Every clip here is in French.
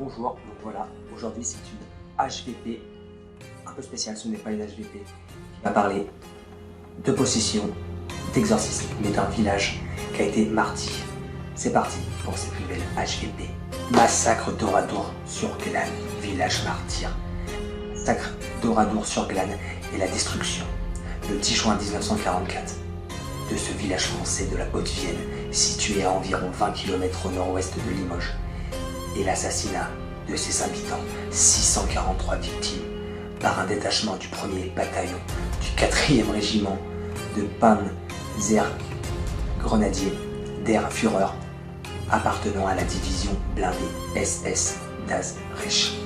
Bonjour, donc voilà, aujourd'hui c'est une HVP un peu spéciale, ce n'est pas une HVP qui va parler de possession, d'exorcisme, mais d'un village qui a été martyr. C'est parti pour cette nouvelle HVP. Massacre d'Oradour sur Glane, village martyr. Massacre d'Oradour sur Glane et la destruction, le 10 juin 1944, de ce village français de la Haute-Vienne, situé à environ 20 km au nord-ouest de Limoges, et l'assassinat de ses habitants, 643 victimes, par un détachement du 1er bataillon du 4e régiment de Panzergrenadier der Führer, appartenant à la division blindée SS das Reich.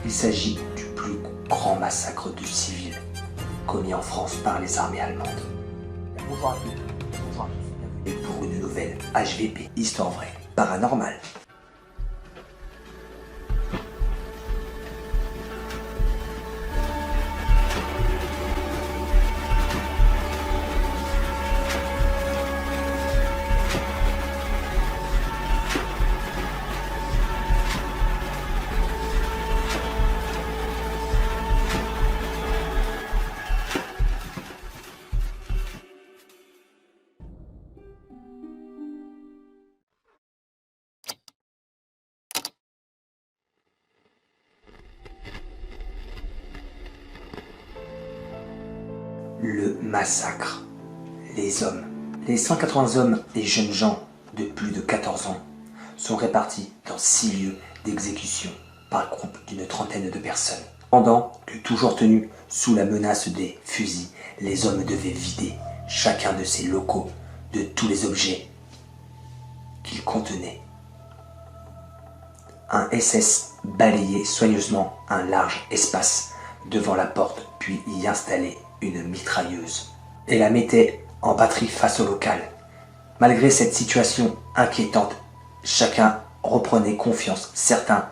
Il s'agit du plus grand massacre de civils commis en France par les armées allemandes. Bonjour à tous, bienvenue pour une nouvelle HVP, histoire vraie, paranormale. Le massacre. Les hommes. Les 180 hommes et jeunes gens de plus de 14 ans sont répartis dans 6 lieux d'exécution par groupe d'une trentaine de personnes. Pendant que, toujours tenus sous la menace des fusils, les hommes devaient vider chacun de ces locaux de tous les objets qu'ils contenaient. Un SS balayait soigneusement un large espace devant la porte, puis y installait une mitrailleuse et la mettait en batterie face au local. Malgré cette situation inquiétante, chacun reprenait confiance, certain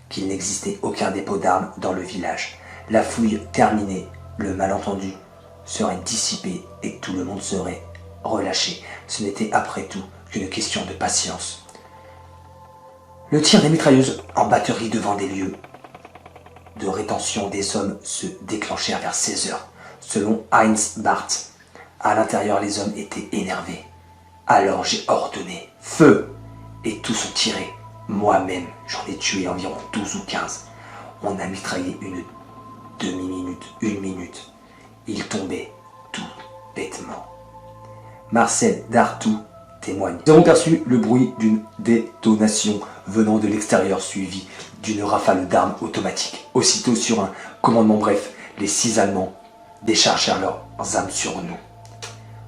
qu'il n'existait aucun dépôt d'armes dans le village. La fouille terminée, le malentendu serait dissipé et tout le monde serait relâché. Ce n'était après tout qu'une question de patience. Le tir des mitrailleuses en batterie devant des lieux de rétention des hommes se déclenchèrent vers 16 h. Selon Heinz Barth, à l'intérieur les hommes étaient énervés. Alors j'ai ordonné « Feu !» et tous ont tiré. Moi-même, j'en ai tué environ 12 ou 15. On a mitraillé une demi-minute, une minute. Ils tombaient tout bêtement. Marcel Dartout témoigne. Nous avons perçu le bruit d'une détonation venant de l'extérieur suivi d'une rafale d'armes automatiques. Aussitôt sur un commandement bref, les 6 Allemands déchargèrent leurs armes sur nous.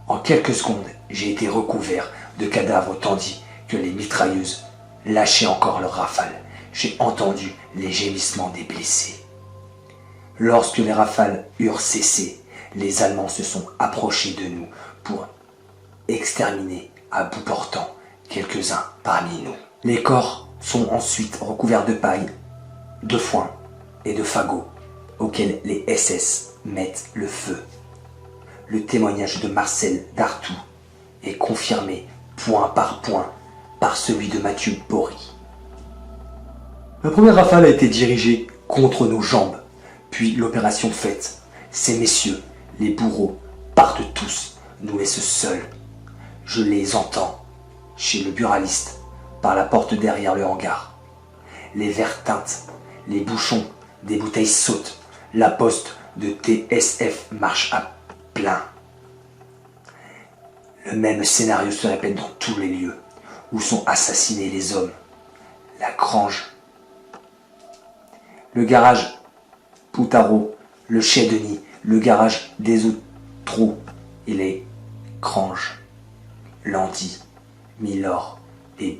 En quelques secondes, j'ai été recouvert de cadavres tandis que les mitrailleuses lâchaient encore leurs rafales. J'ai entendu les gémissements des blessés. Lorsque les rafales eurent cessé, les Allemands se sont approchés de nous pour exterminer à bout portant quelques-uns parmi nous. Les corps sont ensuite recouverts de paille, de foin et de fagots auxquels les SS mettent le feu. Le témoignage de Marcel Dartout est confirmé point par point par celui de Mathieu Bory. La première rafale a été dirigée contre nos jambes, puis l'opération faite, ces messieurs, les bourreaux, partent tous, nous laissent seuls. Je les entends, chez le buraliste, par la porte derrière le hangar. Les verres teintent, les bouchons des bouteilles sautent, la poste de TSF marche à plein. Le même scénario se répète dans tous les lieux où sont assassinés les hommes. La grange, le garage Poutaro, le Chez-Denis, le garage des Outreaux et les granges Landy, Milord et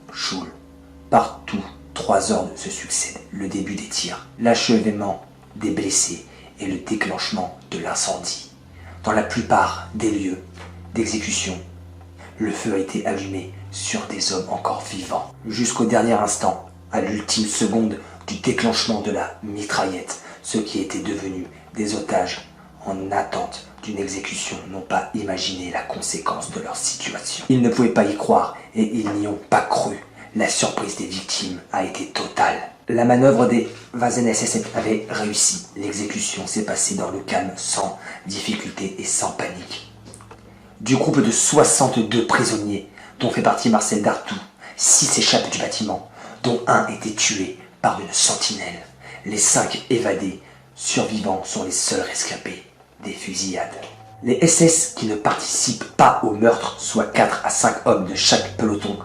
Bouchoul. Partout, 3 ordres se succèdent. Le début des tirs, l'achèvement des blessés et le déclenchement de l'incendie. Dans la plupart des lieux d'exécution, le feu a été allumé sur des hommes encore vivants. Jusqu'au dernier instant, à l'ultime seconde du déclenchement de la mitraillette, ceux qui étaient devenus des otages en attente d'une exécution n'ont pas imaginé la conséquence de leur situation. Ils ne pouvaient pas y croire et ils n'y ont pas cru. La surprise des victimes a été totale. La manœuvre des Waffen-SS avait réussi. L'exécution s'est passée dans le calme, sans difficulté et sans panique. Du groupe de 62 prisonniers, dont fait partie Marcel Dartout, 6 échappent du bâtiment, dont un était tué par une sentinelle. Les 5 évadés survivants sont les seuls rescapés des fusillades. Les SS qui ne participent pas au meurtre, soit 4 à 5 hommes de chaque peloton,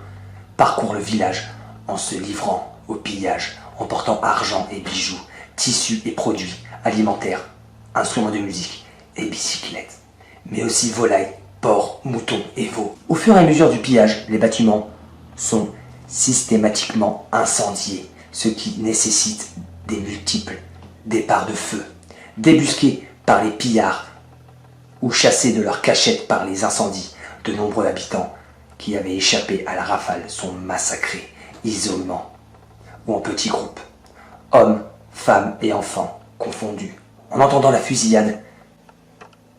parcourent le village en se livrant au pillage, emportant argent et bijoux, tissus et produits alimentaires, instruments de musique et bicyclettes, mais aussi volailles, porcs, moutons et veaux. Au fur et à mesure du pillage, les bâtiments sont systématiquement incendiés, ce qui nécessite des multiples départs de feu. Débusqués par les pillards ou chassés de leur cachette par les incendies, de nombreux habitants qui avaient échappé à la rafale sont massacrés, isolement ou en petits groupes, hommes, femmes et enfants confondus. En entendant la fusillade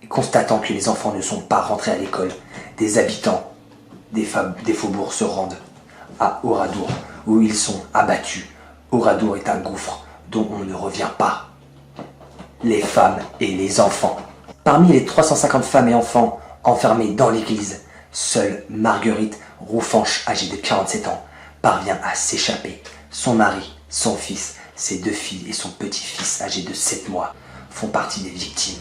et constatant que les enfants ne sont pas rentrés à l'école, des habitants des faubourgs se rendent à Oradour, où ils sont abattus. Oradour est un gouffre dont on ne revient pas. Les femmes et les enfants. Parmi les 350 femmes et enfants enfermés dans l'église, seule Marguerite Roufanche, âgée de 47 ans, parvient à s'échapper. Son mari, son fils, ses 2 filles et son petit-fils, âgé de 7 mois, font partie des victimes.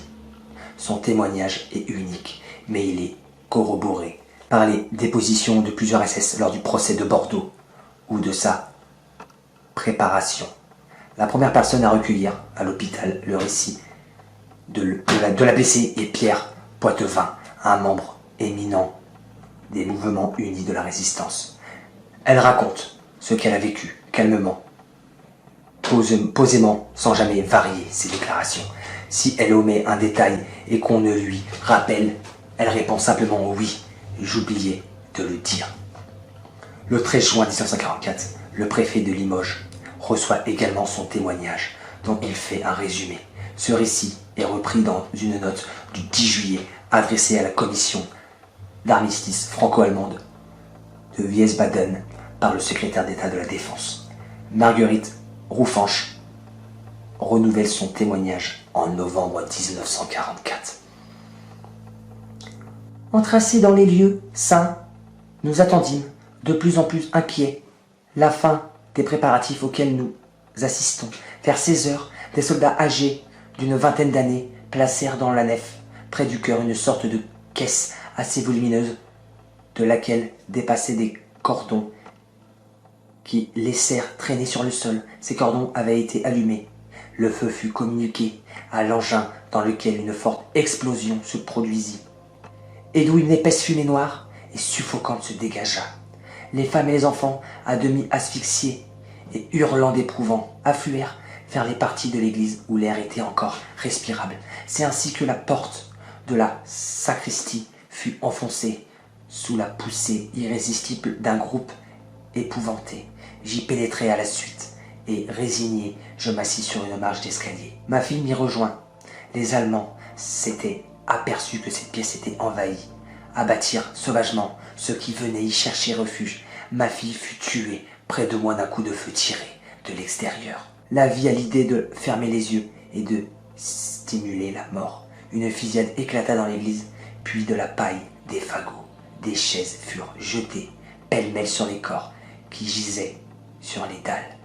Son témoignage est unique, mais il est corroboré par les dépositions de plusieurs SS lors du procès de Bordeaux ou de sa préparation. La première personne à recueillir à l'hôpital le récit de la blessée est Pierre Poitevin, un membre éminent des mouvements unis de la résistance. Elle raconte ce qu'elle a vécu, calmement, posément, sans jamais varier ses déclarations. Si elle omet un détail et qu'on ne lui rappelle, elle répond simplement oui, j'oubliais de le dire. Le 13 juin 1944, le préfet de Limoges reçoit également son témoignage, dont il fait un résumé. Ce récit est repris dans une note du 10 juillet adressée à la commission d'armistice franco-allemande de Wiesbaden par le secrétaire d'État de la Défense. Marguerite Roufanche renouvelle son témoignage en novembre 1944. Entracés dans les lieux saints, nous attendîmes, de plus en plus inquiets, la fin des préparatifs auxquels nous assistons. Vers 16 heures, des soldats âgés d'une vingtaine d'années placèrent dans la nef, près du chœur, une sorte de caisse assez volumineuse, de laquelle dépassaient des cordons qui laissèrent traîner sur le sol. Ces cordons avaient été allumés. Le feu fut communiqué à l'engin dans lequel une forte explosion se produisit, et d'où une épaisse fumée noire et suffocante se dégagea. Les femmes et les enfants, à demi asphyxiés et hurlant d'épouvant, affluèrent vers les parties de l'église où l'air était encore respirable. C'est ainsi que la porte de la sacristie fut enfoncée sous la poussée irrésistible d'un groupe épouvanté. J'y pénétrai à la suite, et résigné, je m'assis sur une marche d'escalier. Ma fille m'y rejoint. Les Allemands s'étaient aperçus que cette pièce était envahie, abattirent sauvagement ceux qui venaient y chercher refuge. Ma fille fut tuée près de moi d'un coup de feu tiré de l'extérieur. La vie a l'idée de fermer les yeux et de stimuler la mort. Une fusillade éclata dans l'église, puis de la paille, des fagots, des chaises furent jetées pêle-mêle sur les corps qui gisaient sur les dalles.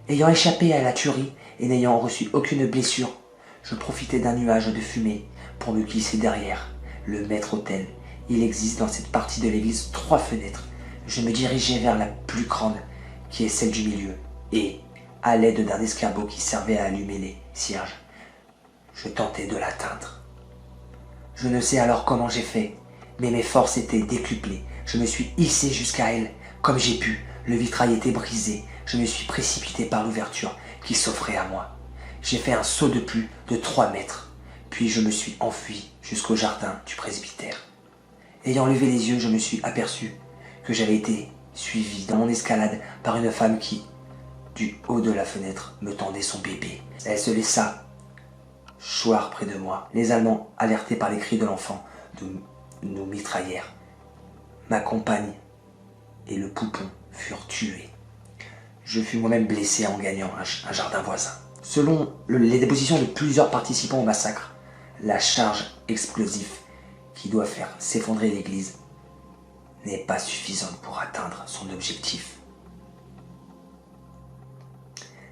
Ayant échappé à la tuerie et n'ayant reçu aucune blessure, je profitais d'un nuage de fumée pour me glisser derrière le maître-autel. Il existe dans cette partie de l'église 3 fenêtres. Je me dirigeais vers la plus grande, qui est celle du milieu, et, à l'aide d'un escabeau qui servait à allumer les cierges, je tentais de l'atteindre. Je ne sais alors comment j'ai fait, mais mes forces étaient décuplées. Je me suis hissé jusqu'à elle, comme j'ai pu. Le vitrail était brisé. Je me suis précipité par l'ouverture qui s'offrait à moi. J'ai fait un saut de plus de 3 mètres, puis je me suis enfui jusqu'au jardin du presbytère. Ayant levé les yeux, je me suis aperçu que j'avais été suivi dans mon escalade par une femme qui, du haut de la fenêtre, me tendait son bébé. Elle se laissa choir près de moi. Les Allemands, alertés par les cris de l'enfant, nous mitraillèrent. Ma compagne et le poupon furent tués. Je fus moi-même blessé en gagnant un jardin voisin. Selon les dépositions de plusieurs participants au massacre, la charge explosive qui doit faire s'effondrer l'église n'est pas suffisante pour atteindre son objectif.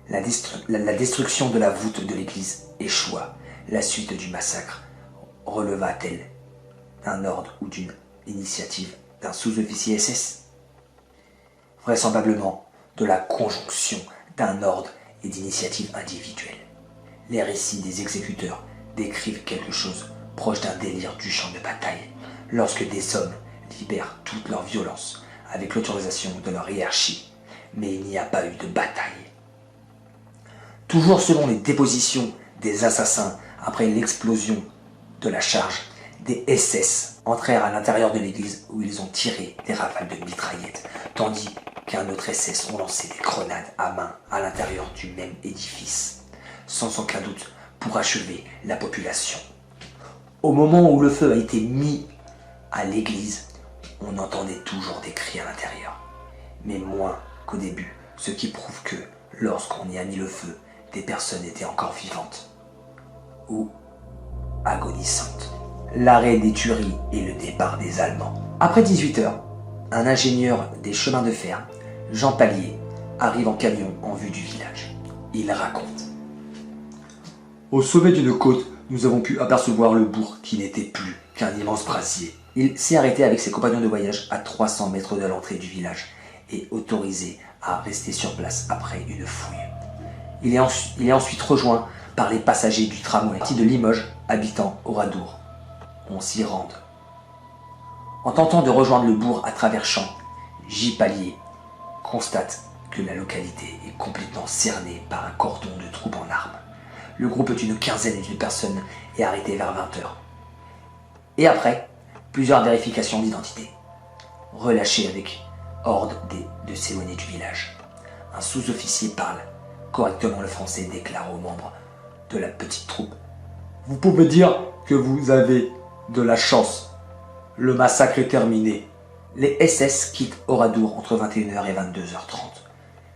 La destruction de la voûte de l'église échoua. La suite du massacre releva-t-elle d'un ordre ou d'une initiative d'un sous-officier SS? Vraisemblablement de la conjonction d'un ordre et d'initiatives individuelles. Les récits des exécuteurs décrivent quelque chose proche d'un délire du champ de bataille, lorsque des hommes libèrent toute leur violence avec l'autorisation de leur hiérarchie, mais il n'y a pas eu de bataille. Toujours selon les dépositions des assassins après l'explosion de la charge, des SS entrèrent à l'intérieur de l'église où ils ont tiré des rafales de mitraillettes, tandis qu'un autre SS ont lancé des grenades à main à l'intérieur du même édifice, sans aucun doute pour achever la population. Au moment où le feu a été mis à l'église, on entendait toujours des cris à l'intérieur, mais moins qu'au début, ce qui prouve que, lorsqu'on y a mis le feu, des personnes étaient encore vivantes ou agonisantes. L'arrêt des tueries et le départ des Allemands. Après 18 heures, un ingénieur des chemins de fer, Jean Pallier, arrive en camion en vue du village. Il raconte. Au sommet d'une côte, nous avons pu apercevoir le bourg qui n'était plus qu'un immense brasier. Il s'est arrêté avec ses compagnons de voyage à 300 mètres de l'entrée du village et autorisé à rester sur place après une fouille. Il est ensuite rejoint par les passagers du tramway de Limoges habitant Oradour. On s'y rend. En tentant de rejoindre le bourg à travers champs, J. Pallier constate que la localité est complètement cernée par un cordon de troupes en armes. Le groupe d'une quinzaine de personnes est arrêté vers 20 heures. Et après, plusieurs vérifications d'identité. Relâché avec ordre de s'éloigner du village. Un sous-officier parle correctement le français et déclare aux membres de la petite troupe. Vous pouvez dire que vous avez de la chance. Le massacre est terminé. Les SS quittent Oradour entre 21h et 22h30.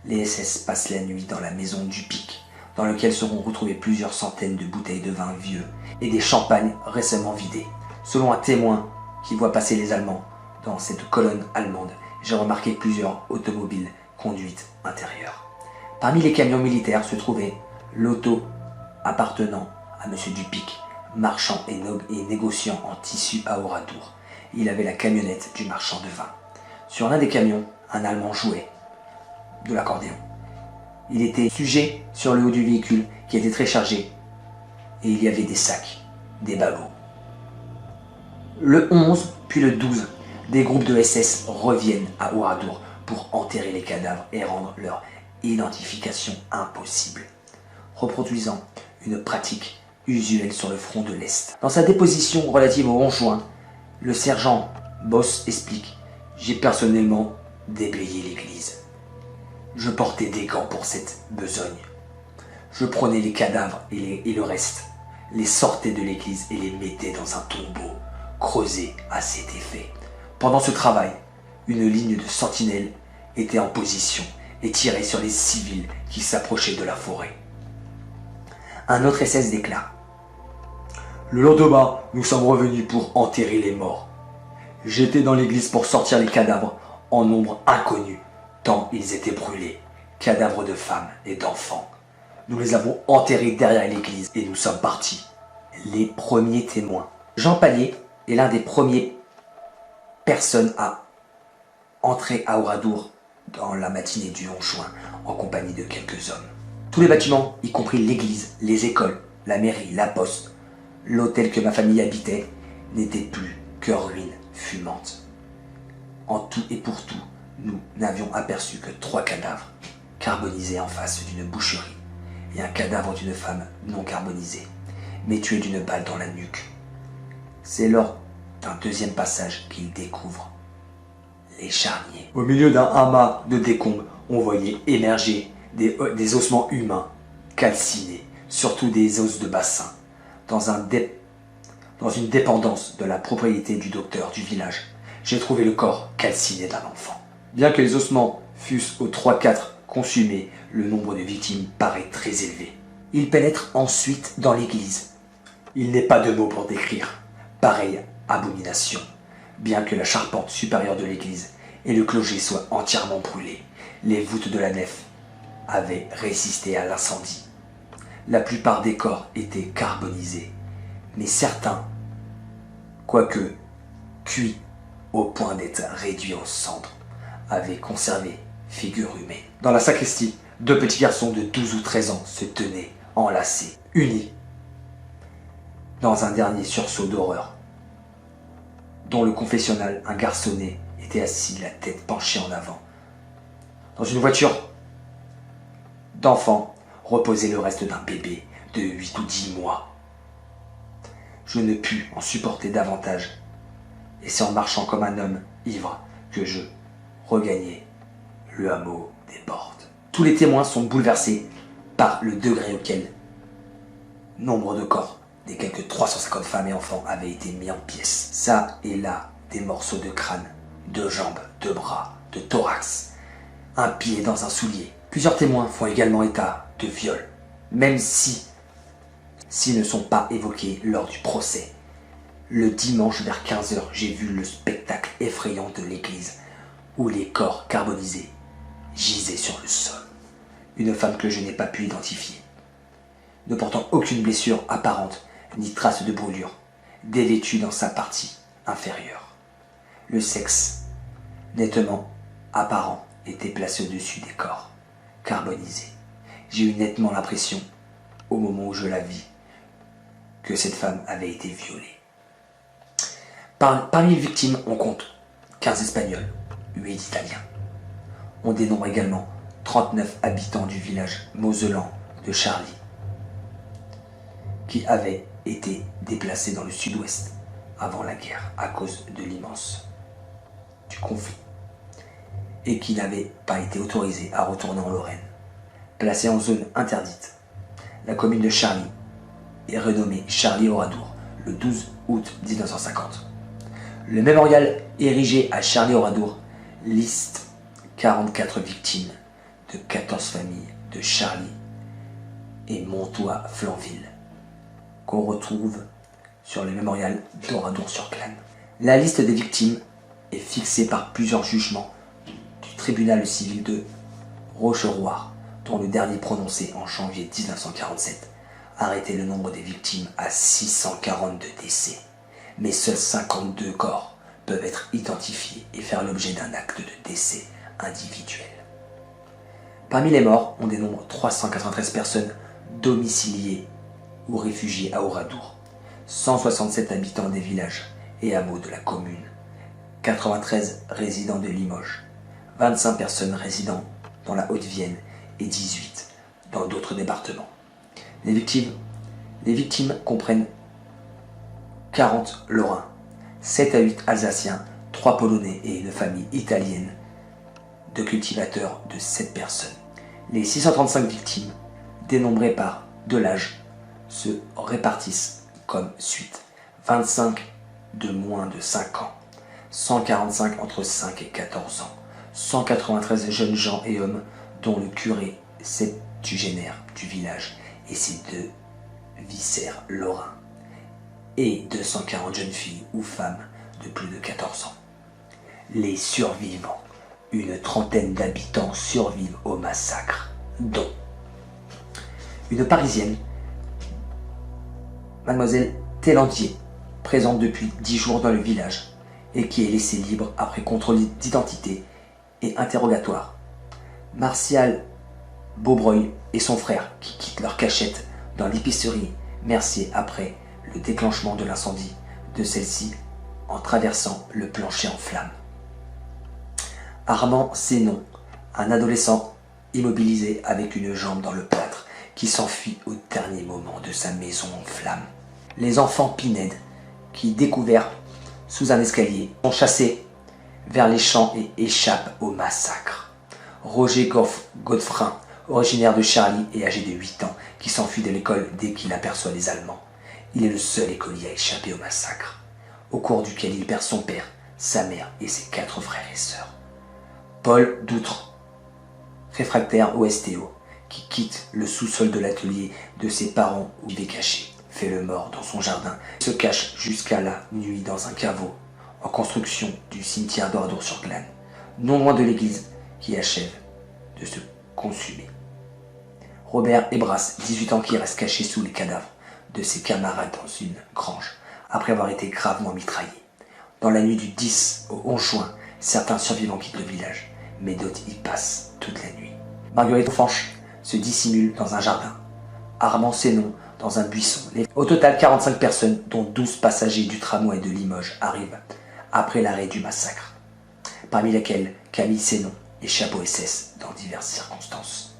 Les SS passent la nuit dans la maison du Pic, dans lequel seront retrouvées plusieurs centaines de bouteilles de vin vieux et des champagnes récemment vidés. Selon un témoin qui voit passer les Allemands dans cette colonne allemande, j'ai remarqué plusieurs automobiles conduites intérieures. Parmi les camions militaires se trouvait l'auto appartenant à M. Dupic, marchand et négociant en tissu à Oradour. Il avait la camionnette du marchand de vin. Sur l'un des camions, un Allemand jouait de l'accordéon. Il était sujet sur le haut du véhicule qui était très chargé et il y avait des sacs, des ballots. Le 11 puis le 12, des groupes de SS reviennent à Oradour pour enterrer les cadavres et rendre leur identification impossible, reproduisant une pratique usuelle sur le front de l'Est. Dans sa déposition relative au 11 juin, le sergent Boss explique « J'ai personnellement déblayé l'église. Je portais des gants pour cette besogne. Je prenais les cadavres et le reste, les sortais de l'église et les mettais dans un tombeau creusé à cet effet. Pendant ce travail, une ligne de sentinelles était en position et tirait sur les civils qui s'approchaient de la forêt. » Un autre SS déclare « Le lendemain, nous sommes revenus pour enterrer les morts. J'étais dans l'église pour sortir les cadavres en nombre inconnu, tant ils étaient brûlés, cadavres de femmes et d'enfants. Nous les avons enterrés derrière l'église et nous sommes partis. » Les premiers témoins. Jean Pallier est l'un des premiers personnes à entrer à Oradour dans la matinée du 11 juin en compagnie de quelques hommes. Tous les bâtiments, y compris l'église, les écoles, la mairie, la poste, l'hôtel que ma famille habitait, n'étaient plus que ruines fumantes. En tout et pour tout, nous n'avions aperçu que 3 cadavres carbonisés en face d'une boucherie et un cadavre d'une femme non carbonisée, mais tuée d'une balle dans la nuque. C'est lors d'un deuxième passage qu'il découvre les charniers. Au milieu d'un amas de décombres, on voyait émerger des ossements humains calcinés, surtout des os de bassin, dans une dépendance de la propriété du docteur du village. J'ai trouvé le corps calciné d'un enfant. Bien que les ossements Fût-ce aux 3/4 consumés, le nombre de victimes paraît très élevé. Il pénètre ensuite dans l'église. Il n'est pas de mots pour décrire pareille abomination, bien que la charpente supérieure de l'église et le clocher soient entièrement brûlés. Les voûtes de la nef avaient résisté à l'incendie. La plupart des corps étaient carbonisés, mais certains, quoique cuits au point d'être réduits en cendres, avaient conservé figure humaine. Dans la sacristie, 2 petits garçons de 12 ou 13 ans se tenaient enlacés, unis, dans un dernier sursaut d'horreur. Dont le confessionnal, un garçonnet, était assis, la tête penchée en avant. Dans une voiture d'enfant reposait le reste d'un bébé de 8 ou 10 mois. Je ne pus en supporter davantage, et c'est en marchant comme un homme ivre que je regagnai le hameau des Portes. Tous les témoins sont bouleversés par le degré auquel nombre de corps des quelques 350 femmes et enfants avaient été mis en pièces. Ça et là, des morceaux de crâne, de jambes, de bras, de thorax, un pied dans un soulier. Plusieurs témoins font également état de viol, même s'ils ne sont pas évoqués lors du procès. Le dimanche vers 15 h, j'ai vu le spectacle effrayant de l'église, où les corps carbonisés gisaient sur le sol. Une femme que je n'ai pas pu identifier, ne portant aucune blessure apparente, ni trace de brûlure, dévêtue dans sa partie inférieure. Le sexe, nettement apparent, était placé au-dessus des corps, carbonisés. J'ai eu nettement l'impression, au moment où je la vis, que cette femme avait été violée. Parmi les victimes, on compte 15 Espagnols, 8 Italiens. On dénombre également 39 habitants du village mosellan de Charlie, qui avaient été déplacés dans le sud-ouest avant la guerre à cause de l'immense du conflit et qui n'avaient pas été autorisés à retourner en Lorraine. Placés en zone interdite, la commune de Charlie est renommée Charlie-Oradour le 12 août 1950. Le mémorial érigé à Charlie-Oradour liste 44 victimes de 14 familles de Charlie et Montois-Flanville, qu'on retrouve sur le mémorial d'Oradour-sur-Glane. La liste des victimes est fixée par plusieurs jugements du tribunal civil de Rocheroir, dont le dernier prononcé en janvier 1947 arrêtait le nombre des victimes à 642 décès, mais seuls 52 corps peuvent être identifiés et faire l'objet d'un acte de décès individuel. Parmi les morts, on dénombre 393 personnes domiciliées ou réfugiés à Oradour, 167 habitants des villages et hameaux de la commune, 93 résidents de Limoges, 25 personnes résidant dans la Haute-Vienne et 18 dans d'autres départements. Les victimes comprennent 40 Lorrains, 7 à 8 Alsaciens, 3 Polonais et une famille italienne de cultivateurs de 7 personnes. Les 635 victimes, dénombrées par Delage, se répartissent comme suite: 25 de moins de 5 ans, 145 entre 5 et 14 ans, 193 jeunes gens et hommes dont le curé septuagénaire du village et ses 2 vicaires lorrains, et 240 jeunes filles ou femmes de plus de 14 ans. Les survivants, une trentaine d'habitants survivent au massacre, dont une Parisienne, Mademoiselle Thélandier, présente depuis 10 jours dans le village et qui est laissée libre après contrôle d'identité et interrogatoire. Martial Beaubreuil et son frère qui quittent leur cachette dans l'épicerie Mercier après le déclenchement de l'incendie de celle-ci en traversant le plancher en flammes. Armand Sénon, un adolescent immobilisé avec une jambe dans le plâtre qui s'enfuit au dernier moment de sa maison en flammes. Les enfants Pinède, qui, découverts sous un escalier, sont chassés vers les champs et échappent au massacre. Roger Godefrin, originaire de Charlie et âgé de 8 ans, qui s'enfuit de l'école dès qu'il aperçoit les Allemands. Il est le seul écolier à échapper au massacre, au cours duquel il perd son père, sa mère et ses 4 frères et sœurs. Paul Doutre, réfractaire au STO, qui quitte le sous-sol de l'atelier de ses parents où il est caché, fait le mort dans son jardin, se cache jusqu'à la nuit dans un caveau en construction du cimetière d'Oradour-sur-Glane, non loin de l'église qui achève de se consumer. Robert Ebras, 18 ans, qui reste caché sous les cadavres de ses camarades dans une grange, après avoir été gravement mitraillé. Dans la nuit du 10 au 11 juin, certains survivants quittent le village, mais d'autres y passent toute la nuit. Marguerite Fanche se dissimule dans un jardin, armant ses noms dans un buisson. Au total, 45 personnes, dont 12 passagers du tramway de Limoges, arrivent après l'arrêt du massacre, parmi lesquels Camille Sénon et Chapeau SS dans diverses circonstances.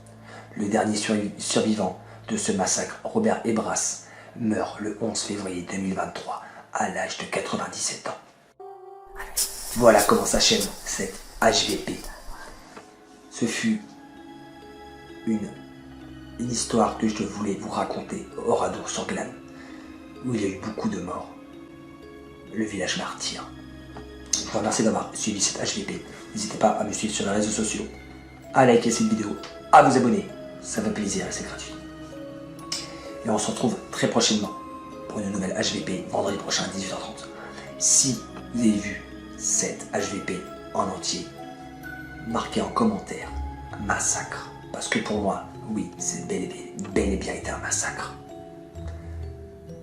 Le dernier survivant de ce massacre, Robert Ebras, meurt le 11 février 2023 à l'âge de 97 ans. Voilà comment s'achève cette HVP. Ce fut une histoire que je voulais vous raconter, Oradour-sur-Glane, où il y a eu beaucoup de morts. Le village martyr. Je vous remercie d'avoir suivi cette HVP. N'hésitez pas à me suivre sur les réseaux sociaux, à liker cette vidéo, à vous abonner. Ça fait plaisir et c'est gratuit. Et on se retrouve très prochainement pour une nouvelle HVP, vendredi prochain à 18h30. Si vous avez vu cette HVP en entier, marquez en commentaire massacre. Parce que pour moi, oui, c'est bel et bien été un massacre.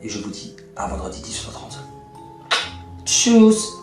Et je vous dis à vendredi 18h30. Tchuss!